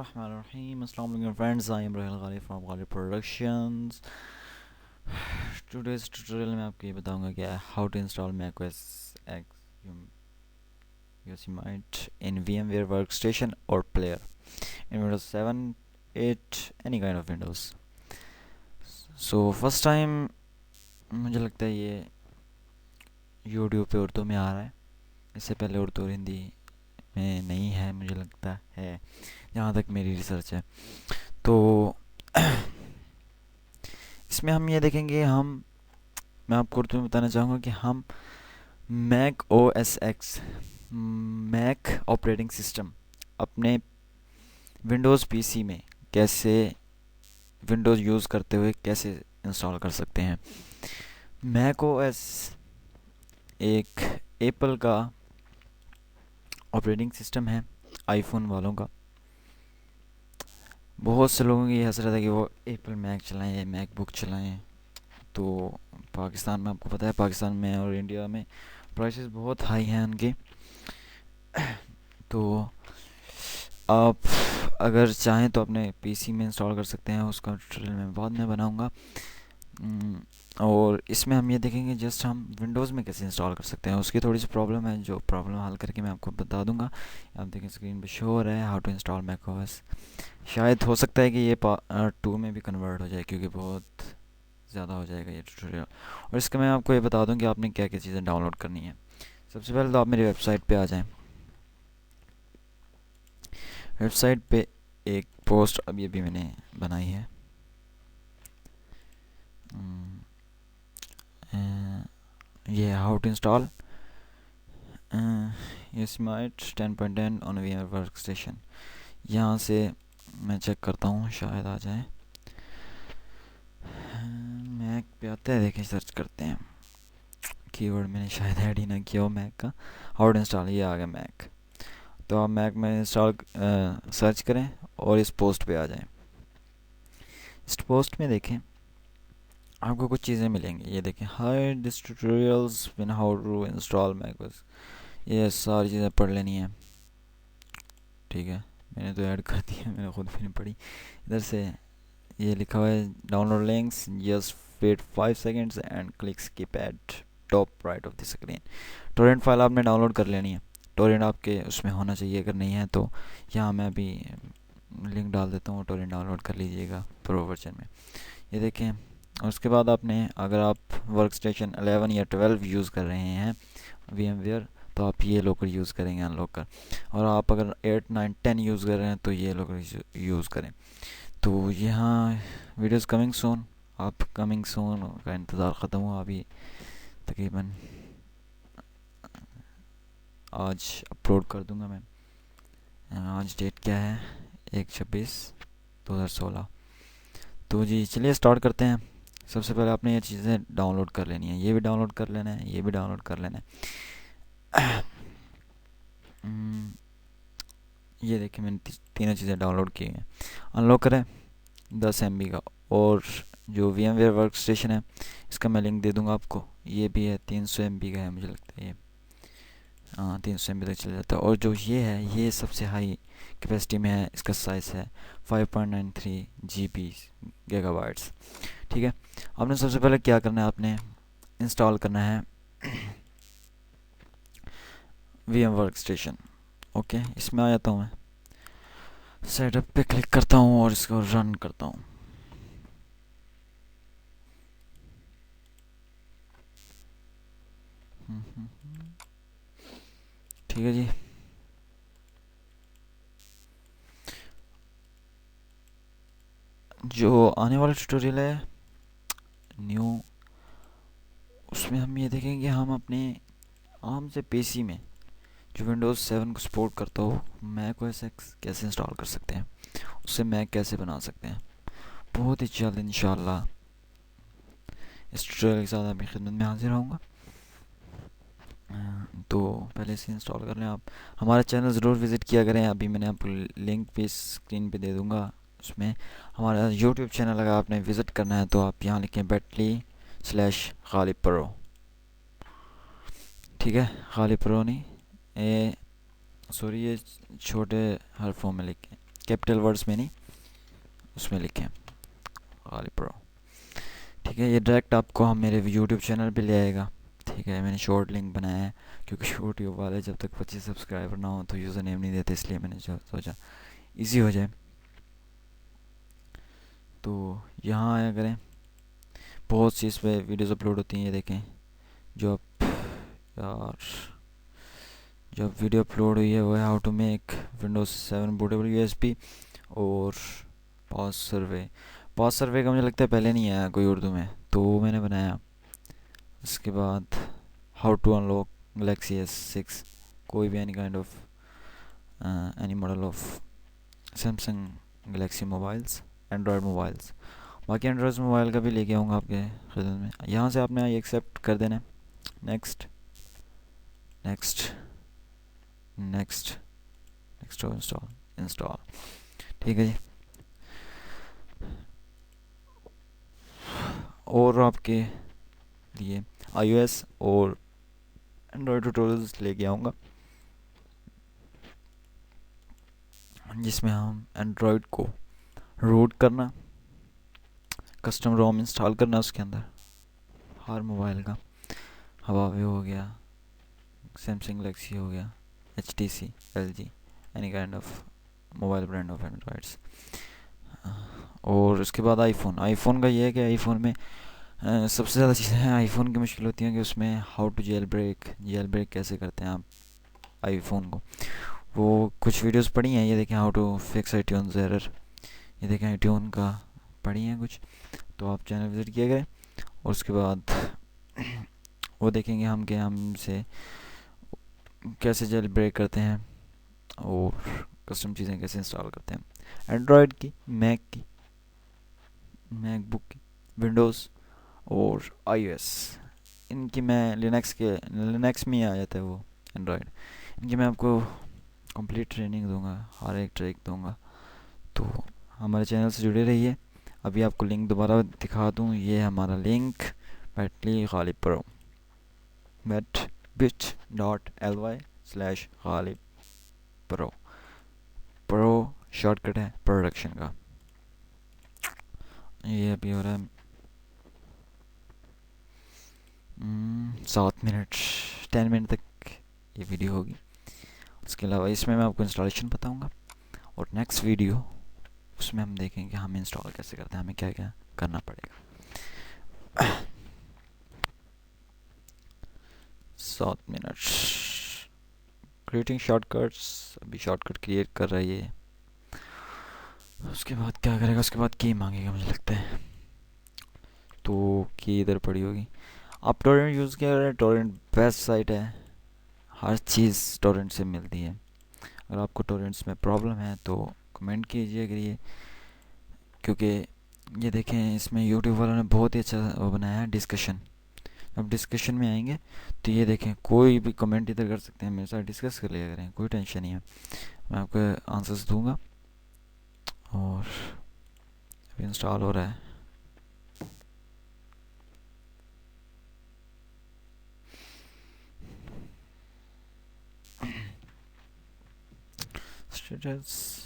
Bismillahirrahmanirrahim. Assalamu alaikum friends. I am Rahil Ghali from Ghali Productions. Today's tutorial में आपको ये बताऊंगा कि how to install macOS X Yosemite in VMware Workstation or Player in Windows 7, 8, any kind of Windows. So first time मुझे लगता है ये YouTube पे उर्दू में आ रहा है. इससे पहले उर्दू और हिंदी में नहीं है मुझे लगता है, जहाँ तक मेरी रिसर्च है. तो इसमें हम ये देखेंगे, मैं आपको उर्दू में बताना चाहूँगा कि हम Mac O S X Mac operating system अपने विंडोज़ पीसी में कैसे विंडोज़ यूज़ करते हुए कैसे इंस्टॉल कर सकते हैं. मैक ओ एस एक एप्पल का ऑपरेटिंग सिस्टम है, आईफोन वालों का. बहुत से लोगों की ये हसरत है कि वो एप्पल मैक चलाएं या मैकबुक चलाएं. तो पाकिस्तान में आपको पता है, पाकिस्तान में और इंडिया में प्राइसेस बहुत हाई हैं उनके. तो आप अगर चाहें तो अपने पीसी में इंस्टॉल कर सकते हैं. उसका ट्यूटोरियल मैं बाद में बनाऊंगा. और इसमें हम ये देखेंगे जस्ट हम विंडोज़ में कैसे इंस्टॉल कर सकते हैं. उसकी थोड़ी सी प्रॉब्लम है, जो प्रॉब्लम हल करके मैं आपको बता दूंगा. आप देखें स्क्रीन पे शो हो रहा है हाउ टू इंस्टॉल मैकओएस. शायद हो सकता है कि ये टू में भी कन्वर्ट हो जाए, क्योंकि बहुत ज़्यादा हो जाएगा ये ट्यूटोरियल. और इसका मैं आपको ये बता दूं कि आपने क्या क्या चीज़ें डाउनलोड करनी है. सबसे पहले तो आप मेरी वेबसाइट पे आ जाएं. वेबसाइट पे एक पोस्ट अभी अभी मैंने बनाई है. ये how to install Yosemite 10.10 on VMware workstation. यहाँ से मैं चेक करता हूँ, शायद आ जाए. मैक पे आता है, देखें सर्च करते हैं. कीवर्ड मैंने शायद ऐड ही ना किया हो मैक का. हाउ टू इंस्टॉल, ये आ गया मैक. तो आप मैक में इंस्टॉल सर्च करें और इस पोस्ट पे आ जाएं. इस पोस्ट में देखें आपको कुछ चीज़ें मिलेंगी. ये देखें, hi this tutorials in how to install macOS. ये सारी चीज़ें पढ़ लेनी है. ठीक है, मैंने तो ऐड कर दी है, मैंने खुद भी नहीं पढ़ी. इधर से ये लिखा हुआ है download links, just wait 5 seconds and click skip at top right of the screen. Torrent file आपने डाउनलोड कर लेनी है. टोरेंट आपके उसमें होना चाहिए, अगर नहीं है तो यहाँ मैं अभी लिंक डाल देता हूँ, टोरेंट डाउनलोड कर लीजिएगा प्रो वर्जन में. ये देखें. और उसके बाद आपने, अगर आप वर्क स्टेशन 11 या 12 यूज़ कर रहे हैं VMware, तो आप ये लोकर यूज़ करेंगे अनलॉकर. और आप अगर 8, 9, 10 यूज़ कर रहे हैं तो ये लोकर यूज़ करें. तो यहाँ वीडियोस कमिंग सून, आप कमिंग सून का इंतज़ार ख़त्म हुआ. अभी तकरीबन आज अपलोड कर दूंगा मैं. आज डेट क्या है, 1/26/2016. तो जी चलिए स्टार्ट करते हैं. सबसे पहले आपने ये चीज़ें डाउनलोड कर लेनी है. ये भी डाउनलोड कर लेना है, ये भी डाउनलोड कर लेना है. ये देखिए मैंने तीनों चीज़ें डाउनलोड की हैं. अनलॉक करें 10 MB का. और जो VMware वर्क स्टेशन है, इसका मैं लिंक दे दूंगा आपको. ये भी है 300 MB का है मुझे लगता है. ये 300 MB तक चला जाता है. और जो ये है, ये सबसे हाई कैपेसिटी में है. इसका साइज़ है 5.93 GB गीगाबाइट्स. ठीक है, आपने सबसे पहले क्या करना है, आपने इंस्टॉल करना है VM वर्क स्टेशन. ओके, इसमें आ जाता हूँ मैं. सेटअप पे क्लिक करता हूँ और इसको रन करता हूँ. ठीक है जी. जो आने वाला ट्यूटोरियल है न्यू, उसमें हम ये देखेंगे हम अपने आम से पीसी में जो विंडोज़ 7 को सपोर्ट करता हो मैक ओएस एक्स कैसे इंस्टॉल कर सकते हैं, उससे मैक कैसे बना सकते हैं. बहुत ही जल्द इंशाल्लाह इस ट्यूटोरियल के साथ आपकी खिदमत में हाजिर होऊंगा. तो पहले से इंस्टॉल कर लें. आप हमारा चैनल ज़रूर विज़िट किया करें. अभी मैंने आपको लिंक भी स्क्रीन पे दे दूंगा. उसमें हमारा यूट्यूब चैनल अगर आपने विज़िट करना है तो आप यहाँ लिखें bit.ly/गालिब प्रो. ठीक है, गालिब प्रो नहीं, सॉरी, ये छोटे हरफों में लिखें कैपिटल वर्ड्स में नहीं, उसमें लिखें गालिब प्रो। ठीक है, ये डायरेक्ट आपको हम मेरे यूट्यूब चैनल पे ले आएगा। ठीक है, मैंने शॉर्ट लिंक बनाया है क्योंकि यूट्यूब वाले जब तक 25 सब्सक्राइबर ना हो तो यूज़र नेम नहीं देते, इसलिए मैंने सोचा इजी हो जाए। तो यहाँ आया करें, बहुत सी इस पर वीडियोज़ अपलोड होती हैं, ये देखें। जो अब यार जो वीडियो अपलोड हुई है वो है how to make Windows 7 bootable USB और पॉज सर्वे का मुझे लगता है पहले नहीं आया कोई उर्दू में, तो वो मैंने बनाया। उसके बाद how to unlock Galaxy S6, कोई भी any kind of any model of Samsung Galaxy mobiles, Android mobiles. बाकी एंड्रॉयड मोबाइल का भी लेके आऊँगा आपके खिदमत में। यहाँ से आपने ये एक्सेप्ट कर देना है, next next next next install. ठीक है जी। और आपके लिए iOS और एंड्रॉयड ट्यूटोरियल्स लेके आऊँगा जिसमें हम एंड्रॉयड को रूट करना, कस्टम रोम इंस्टॉल करना उसके अंदर, हर मोबाइल का, हवावे हो गया, सैमसंग गलेक्सी हो गया, HTC, LG, any kind of mobile brand of androids. और उसके बाद आईफोन का ये है कि आईफोन में सबसे ज़्यादा चीज़ें हैं आईफोन की मुश्किल होती हैं कि उसमें हाउ टू जेल ब्रेक कैसे करते हैं आप आईफोन को। वो कुछ वीडियोस पढ़ी हैं, ये देखें how to fix iTunes error, ये देखें आईट्यून का पढ़ी हैं कुछ, तो आप चैनल विज़िट किया करें। और उसके बाद वो देखेंगे हम कि हमसे कैसे जेल ब्रेक करते हैं और कस्टम चीज़ें कैसे इंस्टॉल करते हैं एंड्रॉयड की, मैकबुक की, विंडोज़ और iOS। इनकी मैं लिनक्स में आ जाता है वो एंड्रॉयड, इनकी मैं आपको कंप्लीट ट्रेनिंग दूंगा, हर एक ट्रिक दूंगा। तो हमारे चैनल से जुड़े रहिए। अभी आपको लिंक दोबारा दिखा दूं, ये है हमारा लिंक बैटली गालिब प्रो, bit.ly/गालिब प्रो। प्रो शॉर्टकट है प्रोडक्शन का। ये अभी हो रहा है 7 मिनट 10 मिनट तक ये वीडियो होगी। उसके अलावा इसमें मैं आपको इंस्टॉलेशन बताऊंगा और नेक्स्ट वीडियो उसमें हम देखेंगे हम इंस्टॉल कैसे करते हैं, हमें क्या क्या करना पड़ेगा। 7 मिनट क्रिएटिंग शॉर्टकट्स, अभी शॉर्टकट क्रिएट कर रहा है ये। उसके बाद क्या करेगा, उसके बाद की मांगेगा मुझे लगता है, तो की इधर पड़ी होगी। आप टोरेंट यूज़ किया करें, टोरेंट बेस्ट साइट है, हर चीज़ टोरेंट से मिलती है। अगर आपको टोरेंट्स में प्रॉब्लम है तो कमेंट कीजिए करिए, क्योंकि ये देखें इसमें यूट्यूब वालों ने बहुत ही अच्छा वो बनाया है डिस्कशन। अब डिस्कशन में आएंगे तो ये देखें कोई भी कमेंट इधर कर सकते हैं, मेरे साथ डिस्कस कर लिया करें, कोई टेंशन नहीं है, मैं आपको आंसर्स दूंगा। और अभी इंस्टॉल हो रहा है। स्टेटस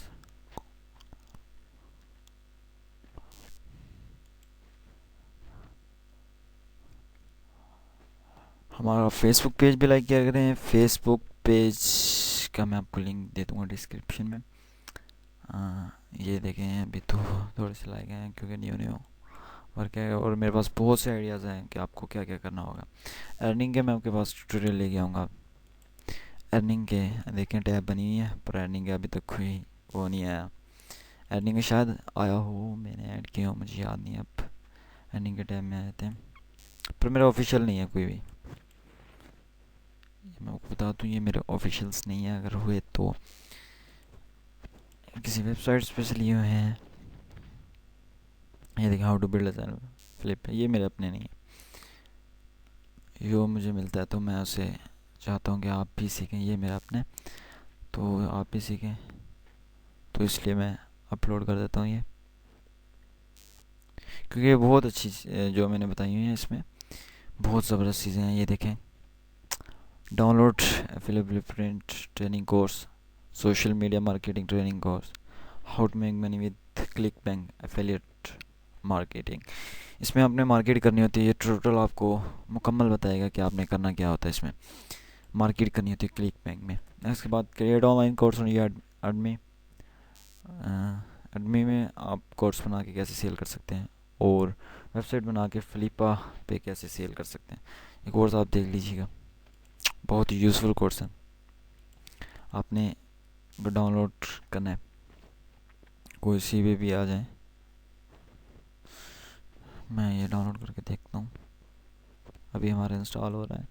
हमारा फेसबुक पेज भी लाइक किया करें। फेसबुक पेज का मैं आपको लिंक दे दूँगा डिस्क्रिप्शन में। ये देखें अभी तो थोड़े से लाइक हैं क्योंकि न्यू वर्क है और मेरे पास बहुत से आइडियाज़ हैं कि आपको क्या क्या करना होगा। अर्निंग के मैं आपके पास ट्यूटोरियल लेके आऊँगा। अर्निंग के देखें टैब बनी हुई है, पर अर्निंग के अभी तक कोई वो नहीं आया। अर्निंग का शायद आया हो, मैंने ऐड किया हो, मुझे याद नहीं। अब अर्निंग के टैब में आ जाते हैं, पर मेरा ऑफिशियल नहीं है कोई भी। मैं आपको बता दूँ ये मेरे ऑफिशियल्स नहीं है, अगर हुए तो किसी वेबसाइट्स पे से लिए हुए हैं। ये देखिए how to build channel flip, ये मेरे अपने नहीं है, यो मुझे मिलता है तो मैं उसे चाहता हूँ कि आप भी सीखें, ये मेरा अपने, तो आप भी सीखें, तो इसलिए मैं अपलोड कर देता हूँ ये, क्योंकि ये बहुत अच्छी जो मैंने बताई हुई है इसमें बहुत ज़बरदस्त चीज़ें हैं। ये देखें download available print training course, social media marketing training course, how to make money with ClickBank affiliate marketing. इसमें आपने मार्केट करनी होती है, ये टोटल आपको मुकम्मल बताएगा कि आपने करना क्या होता है। इसमें मार्केट करनी होती है क्लिक बैंक में। इसके बाद क्रिएट ऑनलाइन कोर्स ऑन ये एडमी एडमी में आप कोर्स बना के कैसे सेल कर सकते हैं, और वेबसाइट बना के फ्लिपा पे कैसे सेल कर सकते हैं। ये कोर्स आप देख लीजिएगा, बहुत ही यूज़फुल कोर्स है, आपने डाउनलोड करना है। कोई सी भी आ जाए, मैं ये डाउनलोड करके देखता हूँ, अभी हमारा इंस्टॉल हो रहा है।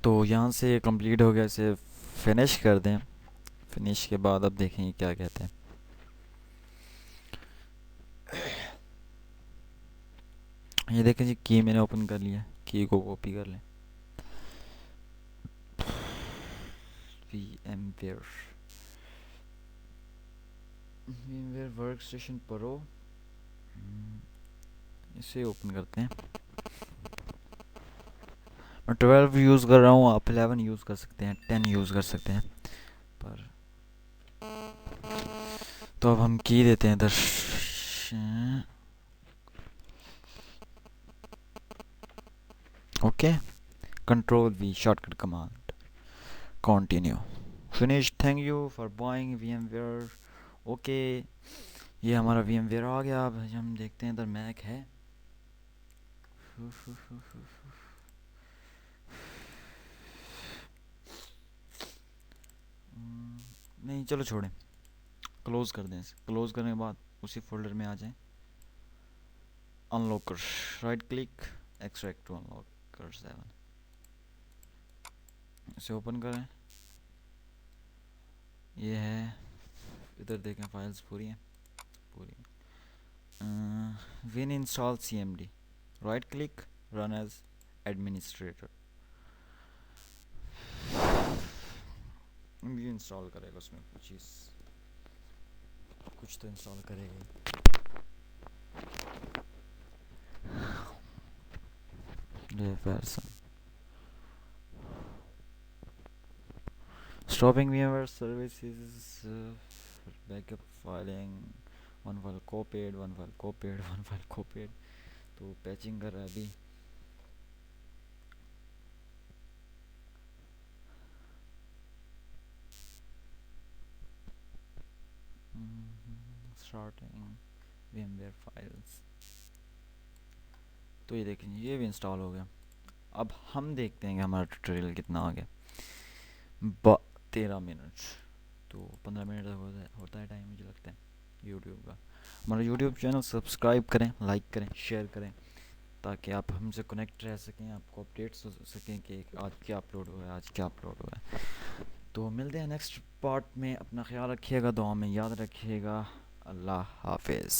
तो यहाँ से कंप्लीट हो गया, इसे फिनिश कर दें। फिनिश के बाद अब देखेंगे क्या कहते हैं। ये देखें जी, की मैंने ओपन कर लिया, की को कॉपी कर लें। VMware वर्क स्टेशन प्रो, इसे ओपन करते हैं। मैं 12 यूज़ कर रहा हूँ, आप 11 यूज़ कर सकते हैं, 10 यूज़ कर सकते हैं। पर तो अब हम की देते हैं इधर, okay, control V shortcut command, continue, finish, thank you for buying VMware। Okay, ये हमारा VMware आ गया। अब हम देखते हैं इधर मैक है। नहीं, चलो छोड़ें, क्लोज़ कर दें इसे। क्लोज़ करने के बाद उसी फोल्डर में आ जाएं, Unlocker, right click, extract to Unlocker 7, इसे ओपन करें। ये है, इधर देखें फाइल्स पूरी हैं, पूरी। Win install CMD, right click, run as administrator. ये इंस्टॉल करेगा, उसमें कुछ तो इंस्टॉल करेगा। ये version stopping VMware services, backup filing, one file copied, one file copied, one file copied। तो पैचिंग कर रहा है अभी। स्टार्टिंग VMware फाइल्स, तो ये देखें, ये भी इंस्टॉल हो गया। अब हम देखते हैं कि हमारा ट्यूटोरियल कितना आ गया। 13 मिनट, तो 15 मिनट तक होता है टाइम, मुझे लगता है यूट्यूब का। हमारा यूट्यूब चैनल सब्सक्राइब करें, लाइक करें, शेयर करें, ताकि आप हमसे कनेक्ट रह सकें, आपको अपडेट्स हो सकें कि आज क्या अपलोड हुआ है, आज क्या अपलोड हुआ है। तो मिलते हैं नेक्स्ट पार्ट में, अपना ख्याल रखिएगा, दुआ में याद रखिएगा। अल्लाह हाफिज़।